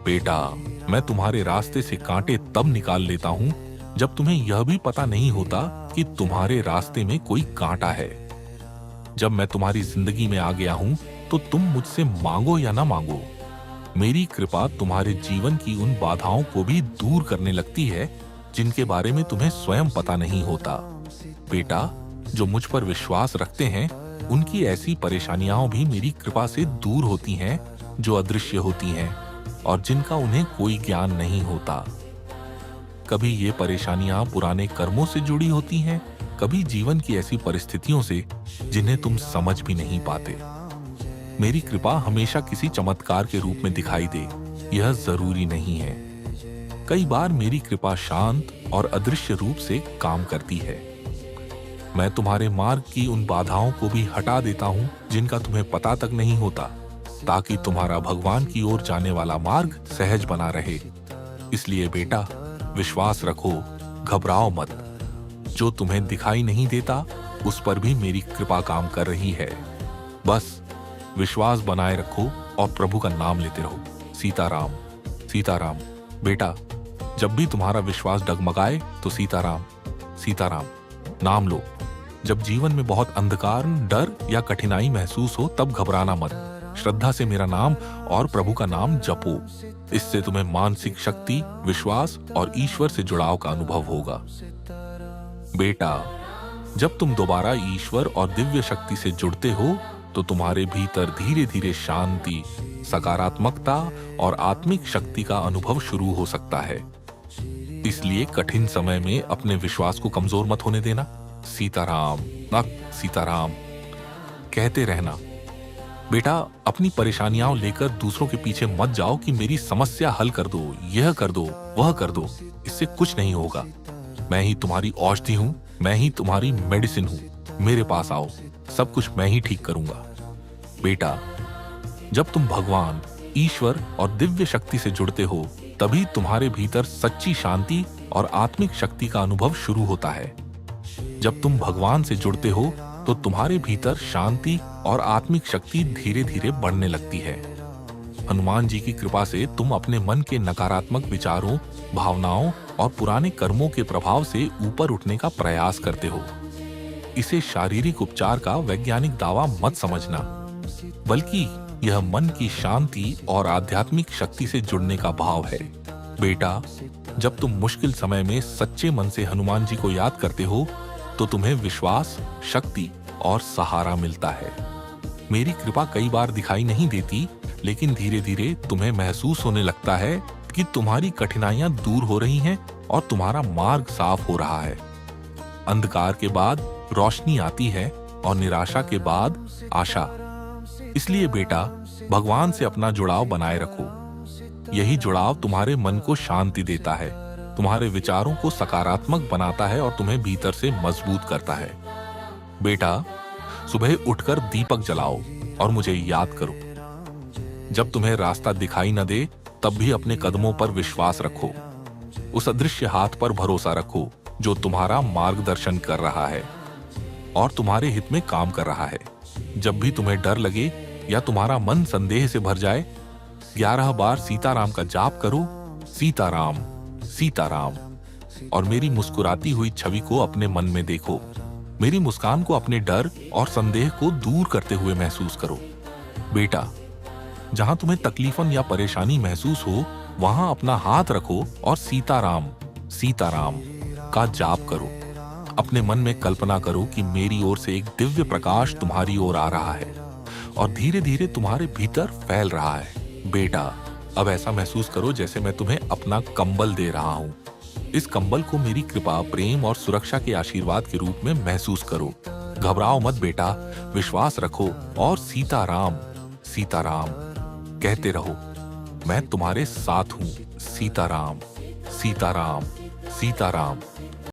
बेटा, मैं तुम्हारे रास्ते से कांटे तब निकाल लेता हूँ जब तुम्हें यह भी पता नहीं होता कि तुम्हारे रास्ते में कोई कांटा है। जब मैं तुम्हारी जिंदगी में आ गया हूँ तो तुम मुझसे मांगो या ना मांगो, मेरी कृपा तुम्हारे जीवन की उन बाधाओं को भी दूर करने लगती है जिनके बारे में तुम्हें स्वयं पता नहीं होता। बेटा, जो मुझ पर विश्वास रखते हैं उनकी ऐसी परेशानियां भी मेरी कृपा से दूर होती हैं जो अदृश्य होती हैं और जिनका उन्हें कोई ज्ञान नहीं होता। कभी ये परेशानियां पुराने कर्मों से जुड़ी होती हैं, कभी जीवन की ऐसी परिस्थितियों से जिन्हें तुम समझ भी नहीं पाते। मेरी कृपा हमेशा किसी चमत्कार के रूप में दिखाई दे, यह जरूरी नहीं है। कई बार मेरी कृपा शांत और अदृश्य रूप से काम करती है। मैं तुम्हारे मार्ग की उन बाधाओं को भी हटा देता हूं जिनका तुम्हें पता तक नहीं होता, ताकि तुम्हारा भगवान की ओर जाने वाला मार्ग सहज बना रहे। इसलिए बेटा, विश्वास रखो, घबराओ मत। जो तुम्हें दिखाई नहीं देता उस पर भी मेरी कृपा काम कर रही है। बस विश्वास बनाए रखो और प्रभु का नाम लेते रहो। सीताराम, सीताराम। बेटा, जब भी तुम्हारा विश्वास डगमगाए तो सीताराम, सीताराम नाम लो। जब जीवन में बहुत अंधकार, डर या कठिनाई महसूस हो तब घबराना मत। श्रद्धा से मेरा नाम और प्रभु का नाम जपो। इससे तुम्हें मानसिक शक्ति, विश्वास और ईश्वर से जुड़ाव का अनुभव होगा। बेटा, जब तुम दोबारा ईश्वर और दिव्य शक्ति से जुड़ते हो तो तुम्हारे भीतर धीरे धीरे शांति, सकारात्मकता और आत्मिक शक्ति का अनुभव शुरू हो सकता है। इसलिए कठिन समय में अपने विश्वास को कमजोर मत होने देना। सीताराम, सीताराम कहते रहना। बेटा, अपनी परेशानियां लेकर दूसरों के पीछे मत जाओ कि मेरी समस्या हल कर दो, यह कर दो, वह कर दो। इससे कुछ नहीं होगा। मैं ही तुम्हारी औषधि हूँ, मैं ही तुम्हारी मेडिसिन हूँ। मेरे पास आओ, सब कुछ मैं ही ठीक करूंगा। बेटा, जब तुम भगवान, ईश्वर और दिव्य शक्ति से जुड़ते हो तभी तुम्हारे भीतर सच्ची शांति और आत्मिक शक्ति का अनुभव शुरू होता है। जब तुम भगवान से जुड़ते हो तो तुम्हारे भीतर शांति और आत्मिक शक्ति धीरे धीरे बढ़ने लगती है। हनुमान जी की कृपा से तुम अपने मन के नकारात्मक विचारों, भावनाओं और पुराने कर्मों के प्रभाव से ऊपर उठने का प्रयास करते हो। इसे शारीरिक उपचार का वैज्ञानिक दावा मत समझना, बल्कि यह मन की शांति और आध्यात्मिक शक्ति से जुड़ने का भाव है। बेटा, जब तुम मुश्किल समय में सच्चे मन से हनुमान जी को याद करते हो तो तुम्हें विश्वास, शक्ति और सहारा मिलता है। मेरी कृपा कई बार दिखाई नहीं देती, लेकिन धीरे धीरे तुम्हें महसूस होने लगता है कि तुम्हारी कठिनाइयां दूर हो रही हैं और तुम्हारा मार्ग साफ हो रहा है। अंधकार के बाद रोशनी आती है और निराशा के बाद आशा। इसलिए बेटा, भगवान से अपना जुड़ाव बनाए रखो। यही जुड़ाव तुम्हारे मन को शांति देता है, तुम्हारे विचारों को सकारात्मक बनाता है और तुम्हें भीतर से मजबूत करता है। बेटा, सुबह उठकर दीपक जलाओ और मुझे याद करो। जब तुम्हें रास्ता दिखाई न दे तब भी अपने कदमों पर विश्वास रखो। उस अदृश्य हाथ पर भरोसा रखो जो तुम्हारा मार्गदर्शन कर रहा है और तुम्हारे हित में काम कर रहा है। जब भी तुम्हें डर लगे या तुम्हारा मन संदेह से भर जाए, 11 बार सीताराम का जाप करो। सीताराम, सीताराम। और मेरी मुस्कुराती हुई छवि को अपने मन में देखो। मेरी मुस्कान को अपने डर और संदेह को दूर करते हुए महसूस करो। बेटा, जहां तुम्हें तकलीफन या परेशानी महसूस हो वहां अपना हाथ रखो और सीताराम, सीताराम का जाप करो। अपने मन में कल्पना करो कि मेरी ओर से एक दिव्य प्रकाश तुम्हारी ओर आ रहा है और धीरे धीरे तुम्हारे भीतर फैल रहा है। बेटा, अब ऐसा महसूस करो जैसे मैं तुम्हें अपना कंबल दे रहा हूँ। इस कंबल को मेरी कृपा, प्रेम और सुरक्षा के आशीर्वाद के रूप में महसूस करो। घबराओ मत बेटा, विश्वास रखो और सीताराम, सीताराम कहते रहो। मैं तुम्हारे साथ हूँ। सीताराम, सीताराम, सीताराम।